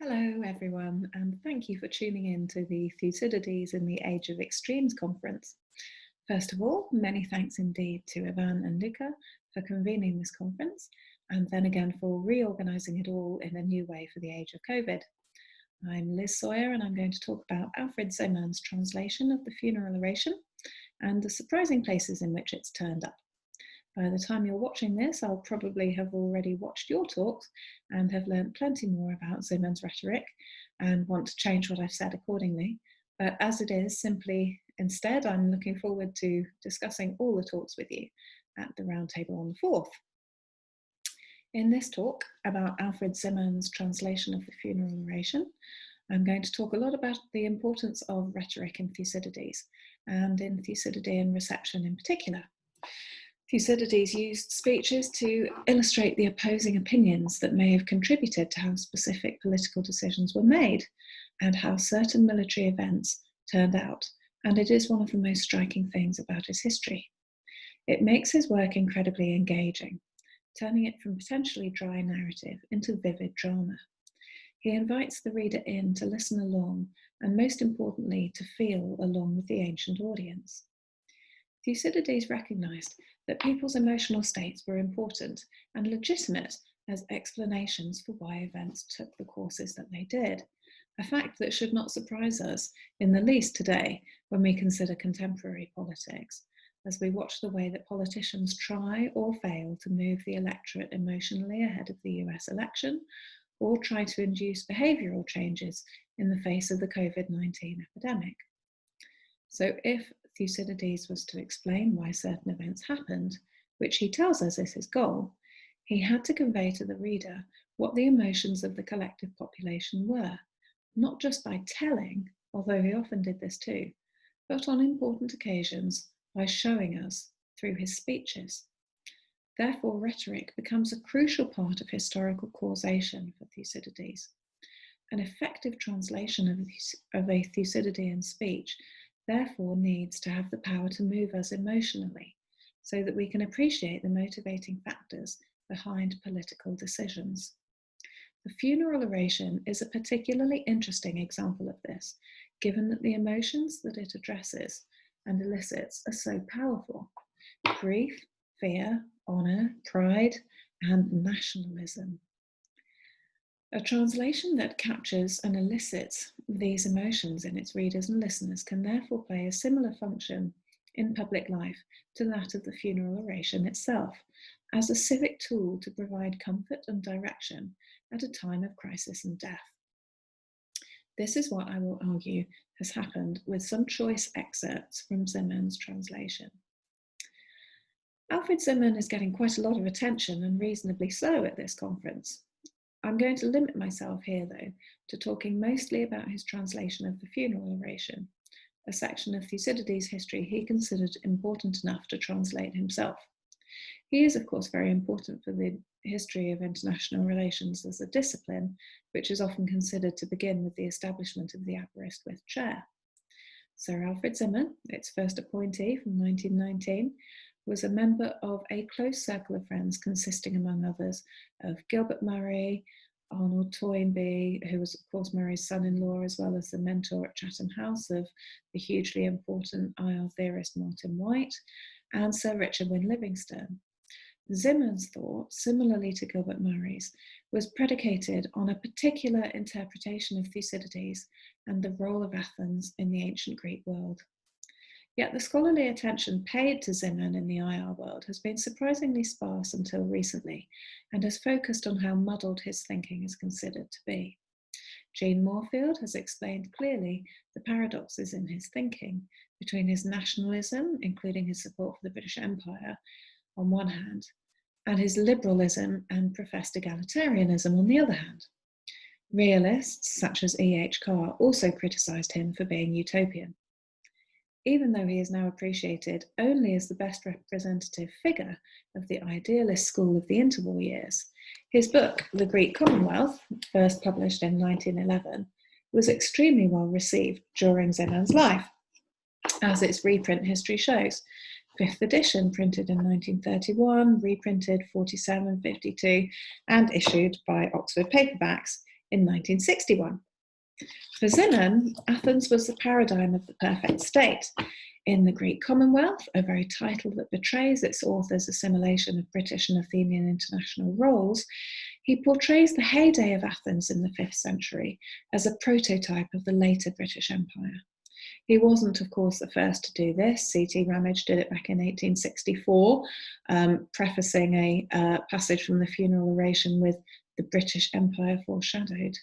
Hello everyone, and thank you for tuning in to the Thucydides in the Age of Extremes conference. First of all, many thanks indeed to Ivan and Luca for convening this conference, and then again for reorganising it all in a new way for the age of COVID. I'm Liz Sawyer, and I'm going to talk about Alfred Zimmern's translation of the funeral oration and the surprising places in which it's turned up. By the time you're watching this, I'll probably have already watched your talks and have learned plenty more about Zimmern's rhetoric and want to change what I've said accordingly. But as it is, instead, I'm looking forward to discussing all the talks with you at the roundtable on the 4th. In this talk about Alfred Zimmern's translation of the funeral oration, I'm going to talk a lot about the importance of rhetoric in Thucydides, and in Thucydidean reception in particular. Thucydides used speeches to illustrate the opposing opinions that may have contributed to how specific political decisions were made and how certain military events turned out, and it is one of the most striking things about his history. It makes his work incredibly engaging, turning it from potentially dry narrative into vivid drama. He invites the reader in to listen along and, most importantly, to feel along with the ancient audience. Thucydides recognised that people's emotional states were important and legitimate as explanations for why events took the courses that they did, a fact that should not surprise us in the least today when we consider contemporary politics, as we watch the way that politicians try or fail to move the electorate emotionally ahead of the US election, or try to induce behavioural changes in the face of the COVID-19 epidemic. So if Thucydides was to explain why certain events happened, which he tells us is his goal, he had to convey to the reader what the emotions of the collective population were, not just by telling, although he often did this too, but on important occasions by showing us through his speeches. Therefore, rhetoric becomes a crucial part of historical causation for Thucydides. An effective translation of a Thucydidean speech therefore needs to have the power to move us emotionally so that we can appreciate the motivating factors behind political decisions. The funeral oration is a particularly interesting example of this, given that the emotions that it addresses and elicits are so powerful: grief, fear, honour, pride, and nationalism. A translation that captures and elicits these emotions in its readers and listeners can therefore play a similar function in public life to that of the funeral oration itself, as a civic tool to provide comfort and direction at a time of crisis and death. This is what I will argue has happened with some choice excerpts from Zimmern's translation. Alfred Zimmern is getting quite a lot of attention, and reasonably so, at this conference. I'm going to limit myself here, though, to talking mostly about his translation of the funeral oration, a section of Thucydides' history he considered important enough to translate himself. He is, of course, very important for the history of international relations as a discipline, which is often considered to begin with the establishment of the Aberystwyth chair. Sir Alfred Zimmern, its first appointee from 1919, was a member of a close circle of friends consisting, among others, of Gilbert Murray, Arnold Toynbee, who was, of course, Murray's son-in-law, as well as the mentor at Chatham House of the hugely important IR theorist Martin White, and Sir Richard Wynne Livingstone. Zimmern's thought, similarly to Gilbert Murray's, was predicated on a particular interpretation of Thucydides and the role of Athens in the ancient Greek world. Yet the scholarly attention paid to Zimmern in the IR world has been surprisingly sparse until recently, and has focused on how muddled his thinking is considered to be. Jean Moorfield has explained clearly the paradoxes in his thinking between his nationalism, including his support for the British Empire, on one hand, and his liberalism and professed egalitarianism on the other hand. Realists, such as E.H. Carr, also criticised him for being utopian. Even though he is now appreciated only as the best representative figure of the idealist school of the interwar years, his book, The Greek Commonwealth, first published in 1911, was extremely well received during Zimmern's life, as its reprint history shows. 5th edition, printed in 1931, reprinted 47, 52, and issued by Oxford Paperbacks in 1961. For Zimmern, Athens was the paradigm of the perfect state. In the Greek Commonwealth, a very title that betrays its author's assimilation of British and Athenian international roles, he portrays the heyday of Athens in the 5th century as a prototype of the later British Empire. He wasn't, of course, the first to do this. C.T. Ramage did it back in 1864, prefacing a passage from the funeral oration with "the British Empire foreshadowed."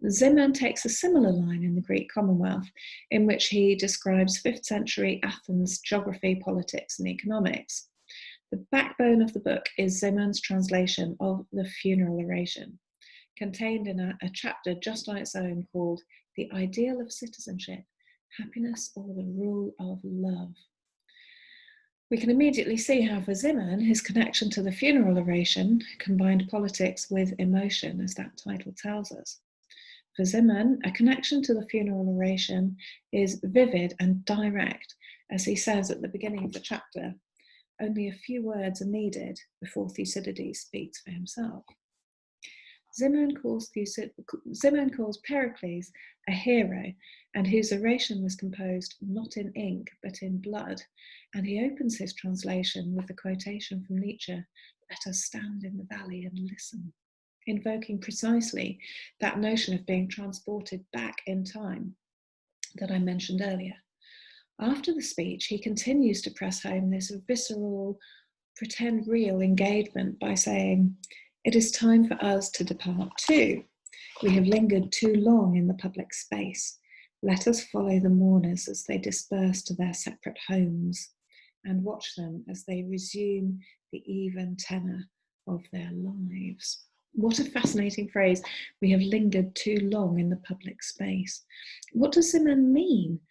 Zimmern takes a similar line in the Greek Commonwealth, in which he describes 5th century Athens' geography, politics, and economics. The backbone of the book is Zimmern's translation of the funeral oration, contained in a chapter just on its own called "The Ideal of Citizenship, Happiness or the Rule of Love." We can immediately see how for Zimmern, his connection to the funeral oration combined politics with emotion, as that title tells us. For Zimmern, a connection to the funeral oration is vivid and direct, as he says at the beginning of the chapter. Only a few words are needed before Thucydides speaks for himself. Zimmern calls Pericles a hero, and whose oration was composed not in ink but in blood, and he opens his translation with the quotation from Nietzsche, "Let us stand in the valley and listen," invoking precisely that notion of being transported back in time that I mentioned earlier. After the speech, he continues to press home this visceral, pretend real engagement by saying, "It is time for us to depart too. We have lingered too long in the public space. Let us follow the mourners as they disperse to their separate homes and watch them as they resume the even tenor of their lives." What a fascinating phrase. We have lingered too long in the public space. What does Zimmern mean?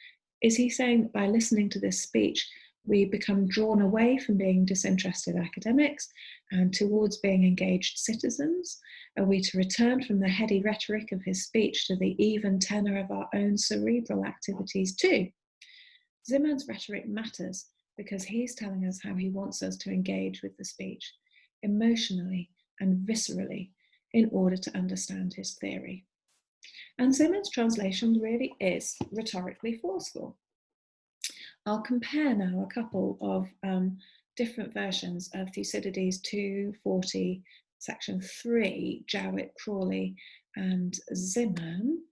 Is he saying that by listening to this speech, we become drawn away from being disinterested academics and towards being engaged citizens? Are we to return from the heady rhetoric of his speech to the even tenor of our own cerebral activities too? Zimmern's rhetoric matters because he's telling us how he wants us to engage with the speech, emotionally and viscerally, in order to understand his theory. And Zimmern's translation really is rhetorically forceful. I'll compare now a couple of different versions of Thucydides 240, section 3, Jowett, Crawley, and Zimmern.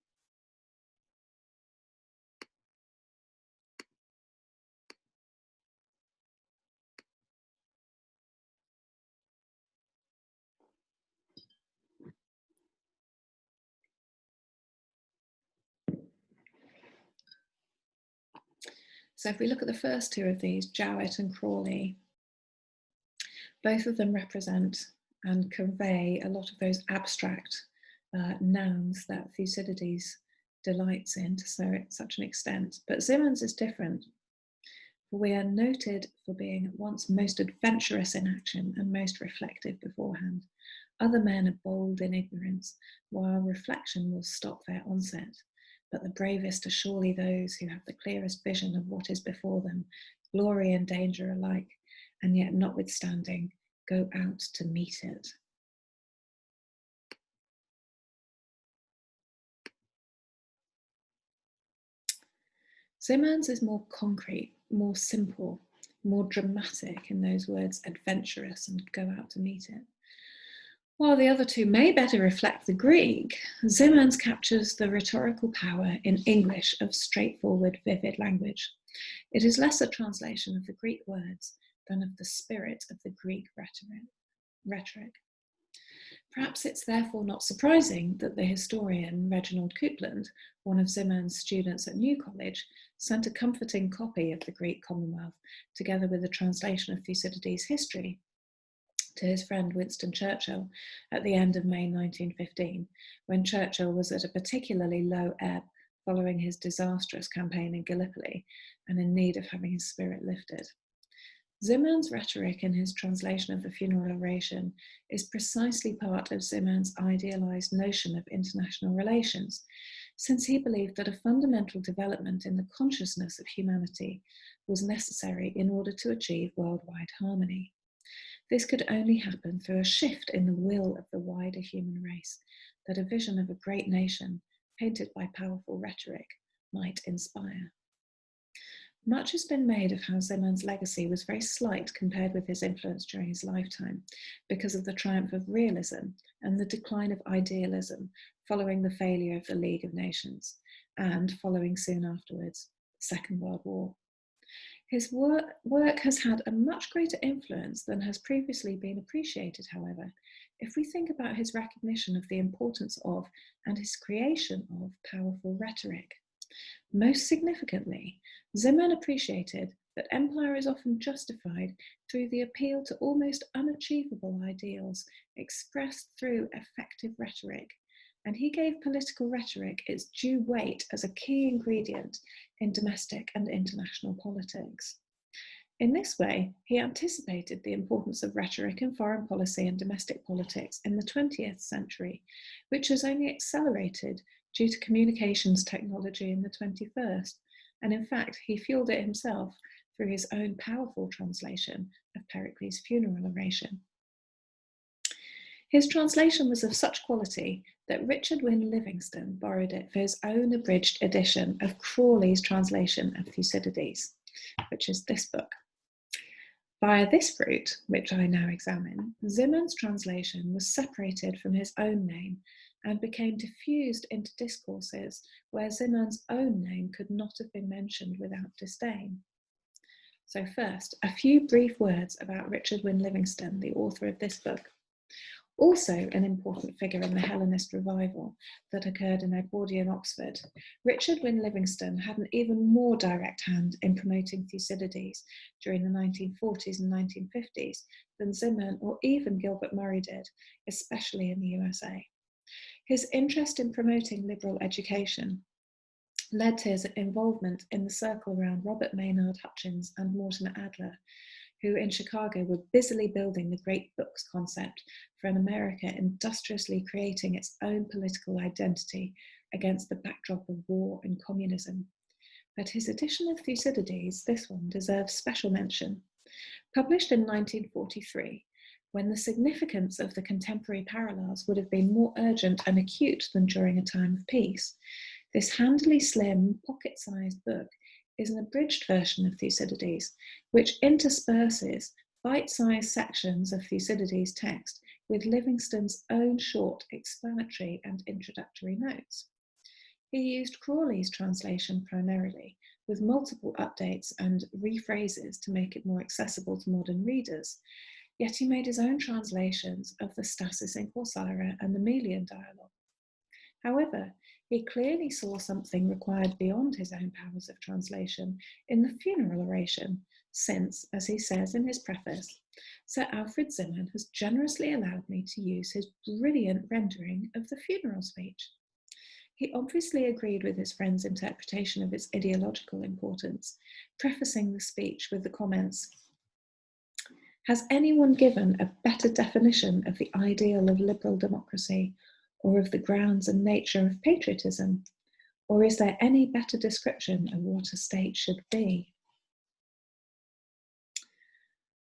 So if we look at the first two of these, Jowett and Crawley, both of them represent and convey a lot of those abstract nouns that Thucydides delights in to such an extent. But Zimmern's is different. We are noted for being at once most adventurous in action and most reflective beforehand. Other men are bold in ignorance, while reflection will stop their onset. But the bravest are surely those who have the clearest vision of what is before them, glory and danger alike, and yet notwithstanding, go out to meet it. Zimmern's is more concrete, more simple, more dramatic in those words adventurous and go out to meet it. While the other two may better reflect the Greek, Zimmern's captures the rhetorical power in English of straightforward, vivid language. It is less a translation of the Greek words than of the spirit of the Greek rhetoric. Perhaps it's therefore not surprising that the historian Reginald Coupland, one of Zimmern's students at New College, sent a comforting copy of the Greek Commonwealth, together with a translation of Thucydides' history, to his friend Winston Churchill at the end of May 1915, when Churchill was at a particularly low ebb following his disastrous campaign in Gallipoli and in need of having his spirit lifted. Zimmern's rhetoric in his translation of the funeral oration is precisely part of Zimmern's idealized notion of international relations, since he believed that a fundamental development in the consciousness of humanity was necessary in order to achieve worldwide harmony. This could only happen through a shift in the will of the wider human race, that a vision of a great nation, painted by powerful rhetoric, might inspire. Much has been made of how Zimmermann's legacy was very slight compared with his influence during his lifetime, because of the triumph of realism and the decline of idealism following the failure of the League of Nations, and following soon afterwards, the Second World War. His work has had a much greater influence than has previously been appreciated, however, if we think about his recognition of the importance of and his creation of powerful rhetoric. Most significantly, Zimmermann appreciated that empire is often justified through the appeal to almost unachievable ideals expressed through effective rhetoric, and he gave political rhetoric its due weight as a key ingredient in domestic and international politics. In this way, he anticipated the importance of rhetoric in foreign policy and domestic politics in the 20th century, which has only accelerated due to communications technology in the 21st, and in fact, he fueled it himself through his own powerful translation of Pericles' funeral oration. His translation was of such quality that Richard Wynne Livingstone borrowed it for his own abridged edition of Crawley's translation of Thucydides, which is this book. Via this route, which I now examine, Zimmermann's translation was separated from his own name and became diffused into discourses where Zimmermann's own name could not have been mentioned without disdain. So first, a few brief words about Richard Wynne Livingstone, the author of this book. Also an important figure in the Hellenist revival that occurred in Edwardian Oxford, Richard Wynne Livingstone had an even more direct hand in promoting Thucydides during the 1940s and 1950s than Zimmermann or even Gilbert Murray did, especially in the USA. His interest in promoting liberal education led to his involvement in the circle around Robert Maynard Hutchins and Mortimer Adler, who in Chicago were busily building the great books concept for an America industriously creating its own political identity against the backdrop of war and communism. But his edition of Thucydides, this one, deserves special mention. Published in 1943, when the significance of the contemporary parallels would have been more urgent and acute than during a time of peace, this handily slim, pocket-sized book is an abridged version of Thucydides, which intersperses bite-sized sections of Thucydides' text with Livingstone's own short explanatory and introductory notes. He used Crawley's translation primarily, with multiple updates and rephrases to make it more accessible to modern readers, yet he made his own translations of the Stasis in Corcyra and the Melian dialogue. However, he clearly saw something required beyond his own powers of translation in the funeral oration, since, as he says in his preface, Sir Alfred Zimmermann has generously allowed me to use his brilliant rendering of the funeral speech. He obviously agreed with his friend's interpretation of its ideological importance, prefacing the speech with the comments, "Has anyone given a better definition of the ideal of liberal democracy, or of the grounds and nature of patriotism? Or is there any better description of what a state should be?"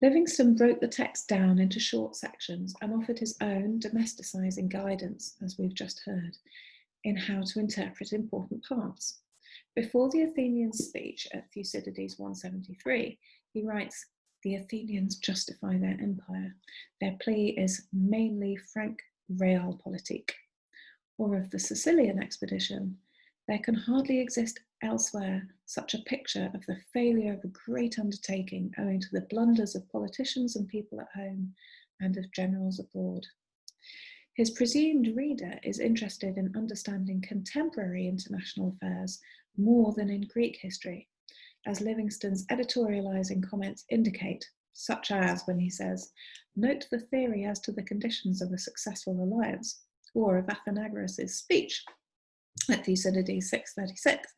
Livingstone broke the text down into short sections and offered his own domesticizing guidance, as we've just heard, in how to interpret important parts. Before the Athenians' speech at Thucydides 173, he writes, "The Athenians justify their empire. Their plea is mainly frank realpolitik." Or of the Sicilian expedition, "There can hardly exist elsewhere such a picture of the failure of a great undertaking owing to the blunders of politicians and people at home and of generals abroad." His presumed reader is interested in understanding contemporary international affairs more than in Greek history, as Livingstone's editorializing comments indicate, such as when he says, "Note the theory as to the conditions of a successful alliance," or of Athenagoras' speech at Thucydides 636.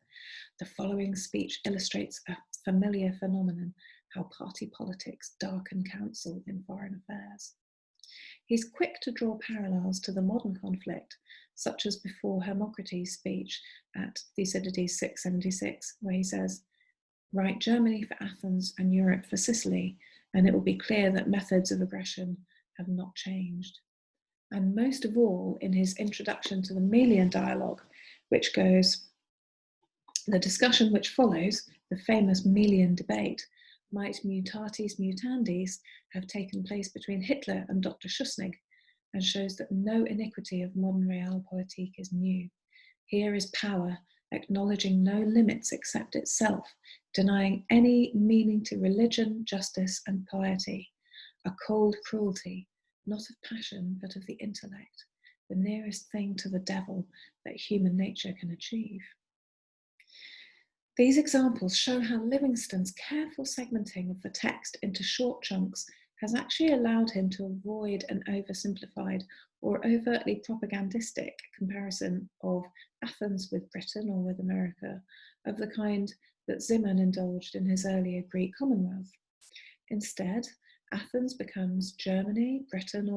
"The following speech illustrates a familiar phenomenon, how party politics darken counsel in foreign affairs." He's quick to draw parallels to the modern conflict, such as before Hermocrates' speech at Thucydides 676, where he says, "Write Germany for Athens and Europe for Sicily, and it will be clear that methods of aggression have not changed. And most of all, in his introduction to the Melian dialogue, which goes, the discussion which follows, the famous Melian debate, might mutatis mutandis have taken place between Hitler and Dr. Schuschnigg, and shows that no iniquity of modern realpolitik is new. Here is power, acknowledging no limits except itself, denying any meaning to religion, justice, and piety, a cold cruelty, not of passion, but of the intellect, the nearest thing to the devil that human nature can achieve. These examples show how Livingstone's careful segmenting of the text into short chunks has actually allowed him to avoid an oversimplified or overtly propagandistic comparison of Athens with Britain or with America, of the kind that Zimmern indulged in his earlier Greek Commonwealth. Instead, Athens becomes Germany, Britain,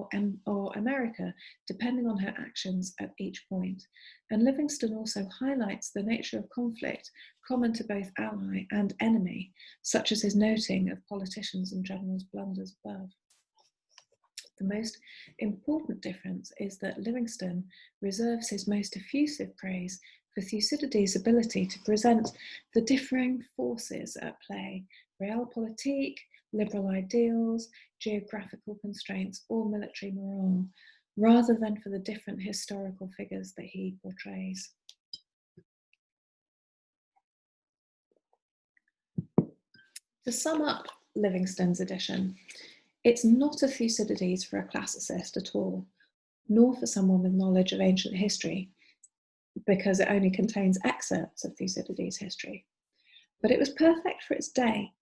or America, depending on her actions at each point. And Livingstone also highlights the nature of conflict common to both ally and enemy, such as his noting of politicians and generals' blunders above. The most important difference is that Livingstone reserves his most effusive praise for Thucydides' ability to present the differing forces at play, realpolitik, liberal ideals, geographical constraints, or military morale, rather than for the different historical figures that he portrays. To sum up Livingstone's edition, it's not a Thucydides for a classicist at all, nor for someone with knowledge of ancient history, because it only contains excerpts of Thucydides' history. But it was perfect for its day,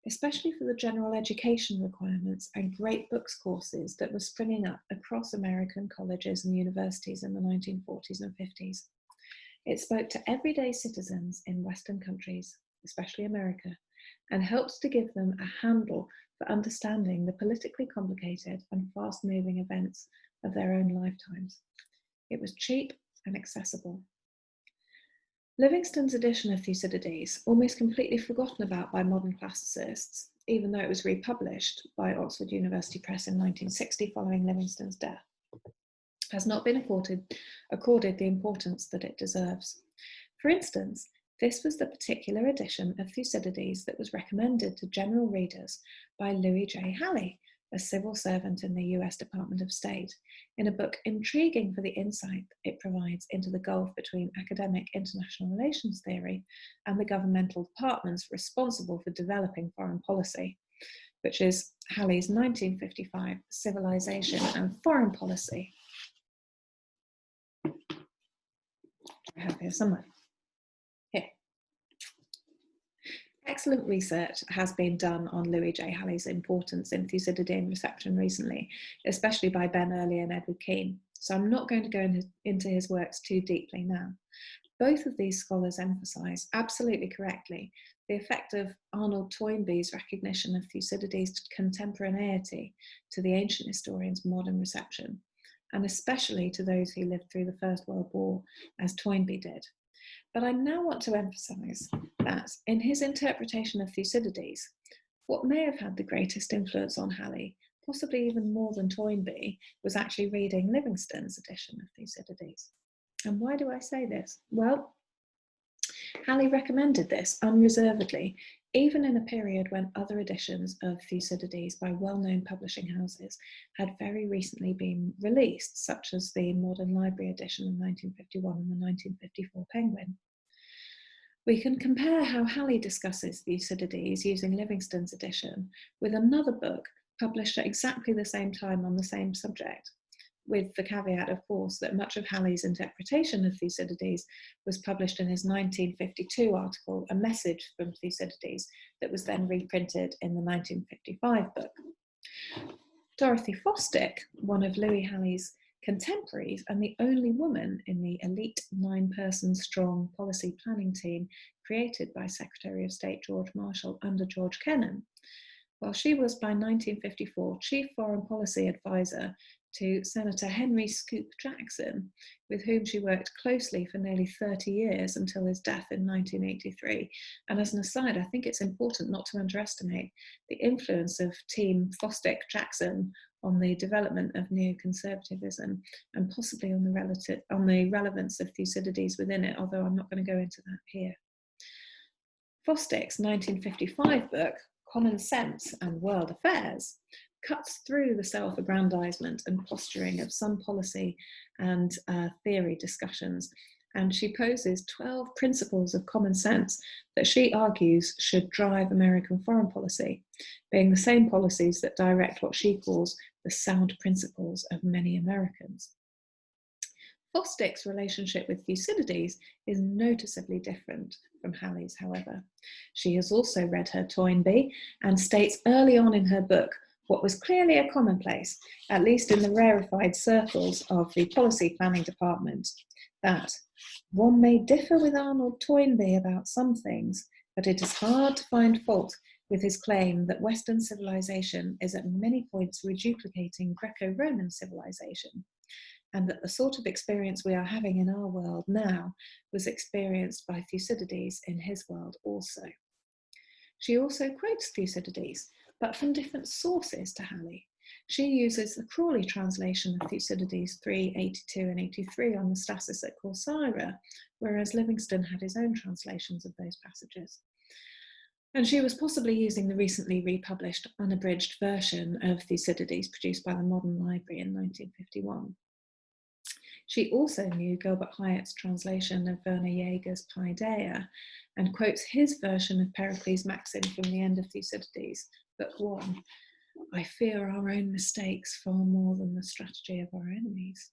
especially for the general education requirements and great books courses that were springing up across American colleges and universities in the 1940s and 50s. It spoke to everyday citizens in Western countries, especially America, and helped to give them a handle for understanding the politically complicated and fast-moving events of their own lifetimes. It was cheap and accessible. Livingstone's edition of Thucydides, almost completely forgotten about by modern classicists, even though it was republished by Oxford University Press in 1960 following Livingstone's death, has not been accorded the importance that it deserves. For instance, this was the particular edition of Thucydides that was recommended to general readers by Louis J. Halley, a civil servant in the US Department of State, in a book intriguing for the insight it provides into the gulf between academic international relations theory and the governmental departments responsible for developing foreign policy, which is Halley's 1955 Civilization and Foreign Policy. I have here somewhere. Here. Excellent research has been done on Louis J. Halley's importance in Thucydidean reception recently, especially by Ben Early and Edward Keane, so I'm not going to go into his works too deeply now. Both of these scholars emphasise, absolutely correctly, the effect of Arnold Toynbee's recognition of Thucydides' contemporaneity to the ancient historian's modern reception, and especially to those who lived through the First World War, as Toynbee did. But I now want to emphasise that in his interpretation of Thucydides, what may have had the greatest influence on Halley, possibly even more than Toynbee, was actually reading Livingstone's edition of Thucydides. And why do I say this? Well, Halley recommended this unreservedly, even in a period when other editions of Thucydides by well-known publishing houses had very recently been released, such as the Modern Library edition of 1951 and the 1954 Penguin. We can compare how Halley discusses Thucydides using Livingstone's edition with another book published at exactly the same time on the same subject, with the caveat, of course, that much of Halley's interpretation of Thucydides was published in his 1952 article, A Message from Thucydides, that was then reprinted in the 1955 book. Dorothy Fosdick, one of Louis Halley's contemporaries and the only woman in the elite 9-person strong policy planning team created by Secretary of State George Marshall under George Kennan, while she was by 1954 Chief Foreign Policy Advisor to Senator Henry Scoop Jackson, with whom she worked closely for nearly 30 years until his death in 1983. And as an aside, I think it's important not to underestimate the influence of Team Fosdick-Jackson on the development of neoconservatism and possibly on the relevance of Thucydides within it, although I'm not going to go into that here. Fosdick's 1955 book, Common Sense and World Affairs, cuts through the self-aggrandizement and posturing of some policy and theory discussions, and she poses 12 principles of common sense that she argues should drive American foreign policy, being the same policies that direct what she calls the sound principles of many Americans. Fosdick's relationship with Thucydides is noticeably different from Halley's, however. She has also read her Toynbee and states early on in her book what was clearly a commonplace, at least in the rarefied circles of the policy planning department, that one may differ with Arnold Toynbee about some things, but it is hard to find fault with his claim that Western civilization is at many points reduplicating Greco-Roman civilization, and that the sort of experience we are having in our world now was experienced by Thucydides in his world also. She also quotes Thucydides, but from different sources to Halley. She uses the Crawley translation of Thucydides 3:82 and 83 on the stasis at Corcyra, whereas Livingstone had his own translations of those passages. And she was possibly using the recently republished unabridged version of Thucydides produced by the Modern Library in 1951. She also knew Gilbert Hyatt's translation of Werner Jaeger's Paideia and quotes his version of Pericles' maxim from the end of Thucydides, Book 1, I fear our own mistakes far more than the strategy of our enemies.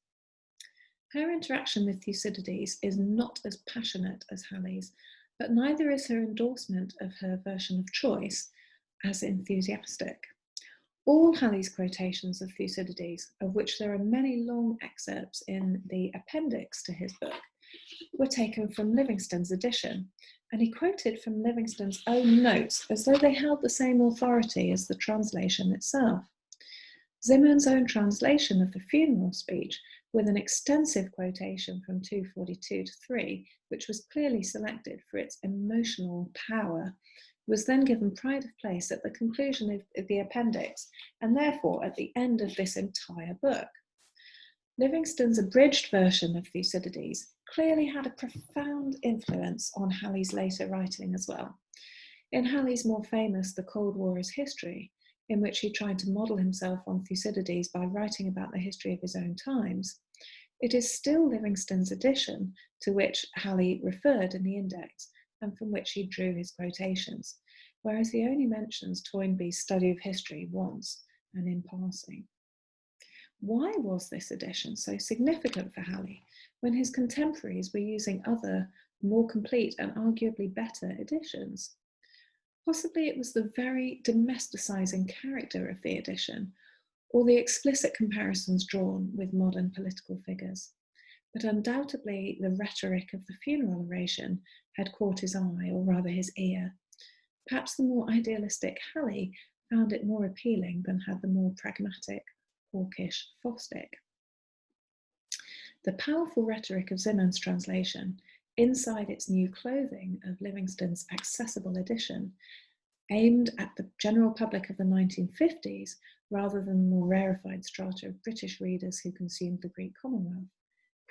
Her interaction with Thucydides is not as passionate as Halley's, but neither is her endorsement of her version of choice as enthusiastic. All Halley's quotations of Thucydides, of which there are many long excerpts in the appendix to his book, were taken from Livingstone's edition, and he quoted from Livingstone's own notes as though they held the same authority as the translation itself. Zimmern's own translation of the funeral speech, with an extensive quotation from 242 to 3, which was clearly selected for its emotional power, was then given pride of place at the conclusion of the appendix, and therefore at the end of this entire book. Livingstone's abridged version of Thucydides clearly had a profound influence on Halley's later writing as well. In Halley's more famous The Cold War is History, in which he tried to model himself on Thucydides by writing about the history of his own times, it is still Livingstone's edition to which Halley referred in the index and from which he drew his quotations, whereas he only mentions Toynbee's study of history once and in passing. Why was this edition so significant for Halley when his contemporaries were using other, more complete and arguably better editions? Possibly it was the very domesticizing character of the edition, or the explicit comparisons drawn with modern political figures. But undoubtedly the rhetoric of the funeral oration had caught his eye, or rather his ear. Perhaps the more idealistic Halley found it more appealing than had the more pragmatic, hawkish Fosdick. The powerful rhetoric of Zimmern's translation, inside its new clothing of Livingstone's accessible edition, aimed at the general public of the 1950s rather than the more rarefied strata of British readers who consumed the Greek Commonwealth,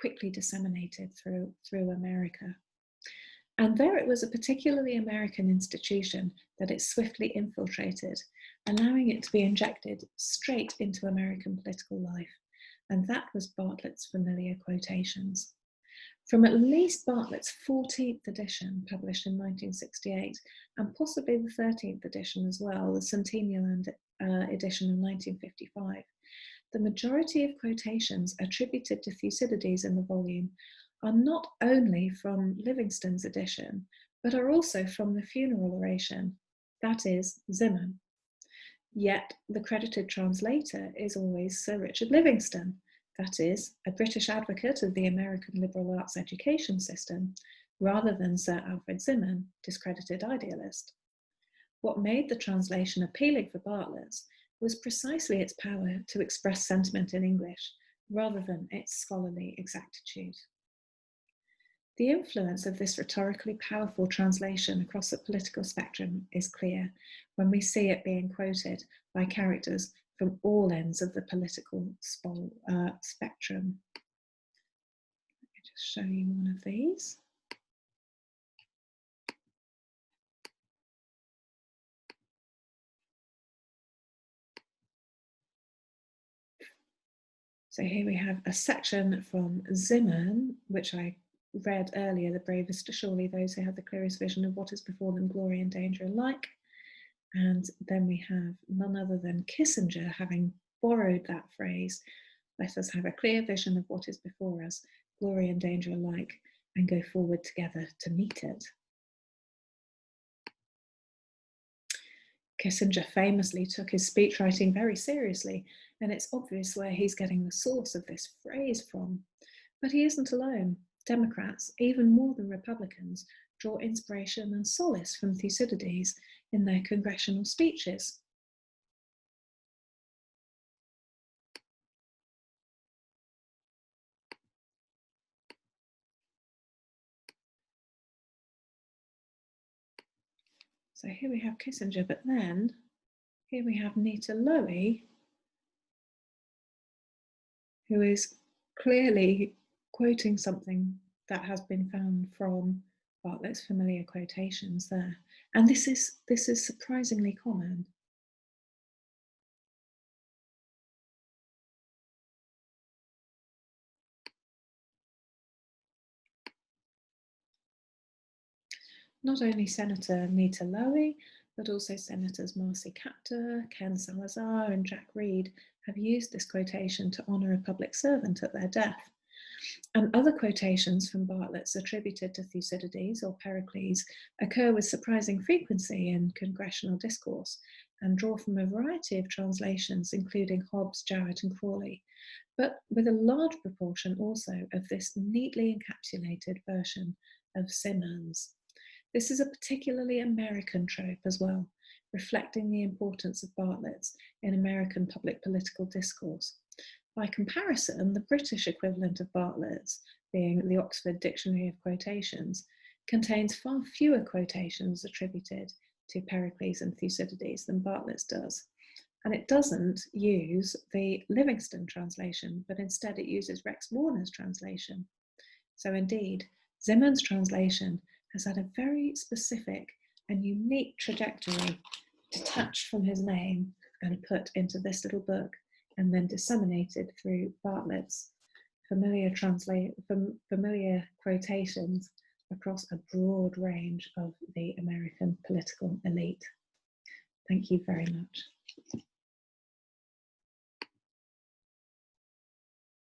quickly disseminated through America. And there it was a particularly American institution that it swiftly infiltrated, allowing it to be injected straight into American political life. And that was Bartlett's familiar quotations. From at least Bartlett's 14th edition, published in 1968, and possibly the 13th edition as well, the centennial edition in 1955, the majority of quotations attributed to Thucydides in the volume are not only from Livingstone's edition, but are also from the funeral oration, that is, Zimmern. Yet the credited translator is always Sir Richard Livingstone, that is, a British advocate of the American liberal arts education system, rather than Sir Alfred Zimmern, discredited idealist. What made the translation appealing for Bartlett's was precisely its power to express sentiment in English, rather than its scholarly exactitude. The influence of this rhetorically powerful translation across the political spectrum is clear when we see it being quoted by characters from all ends of the political spectrum. Let me just show you one of these. So here we have a section from Zimmern, which I read earlier, the bravest are surely those who have the clearest vision of what is before them, glory and danger alike. And then we have none other than Kissinger having borrowed that phrase, let us have a clear vision of what is before us, glory and danger alike, and go forward together to meet it. Kissinger famously took his speechwriting very seriously, and it's obvious where he's getting the source of this phrase from. But he isn't alone. Democrats, even more than Republicans, draw inspiration and solace from Thucydides in their congressional speeches. So here we have Kissinger, but then here we have Nita Lowy, who is clearly quoting something that has been found from Bartlett's familiar quotations there. And this is surprisingly common. Not only Senator Nita Lowy, but also Senators Marcy Kaptur, Ken Salazar, and Jack Reed have used this quotation to honour a public servant at their death. And other quotations from Bartlett's attributed to Thucydides or Pericles occur with surprising frequency in congressional discourse and draw from a variety of translations, including Hobbes, Jarrett, and Crawley, but with a large proportion also of this neatly encapsulated version of Zimmern's. This is a particularly American trope as well, reflecting the importance of Bartlett's in American public political discourse. By comparison, the British equivalent of Bartlett's, being the Oxford Dictionary of Quotations, contains far fewer quotations attributed to Pericles and Thucydides than Bartlett's does. And it doesn't use the Livingston translation, but instead it uses Rex Warner's translation. So indeed, Zimmern's translation has had a very specific and unique trajectory detached from his name and put into this little book, and then disseminated through Bartlett's familiar quotations across a broad range of the American political elite. Thank you very much.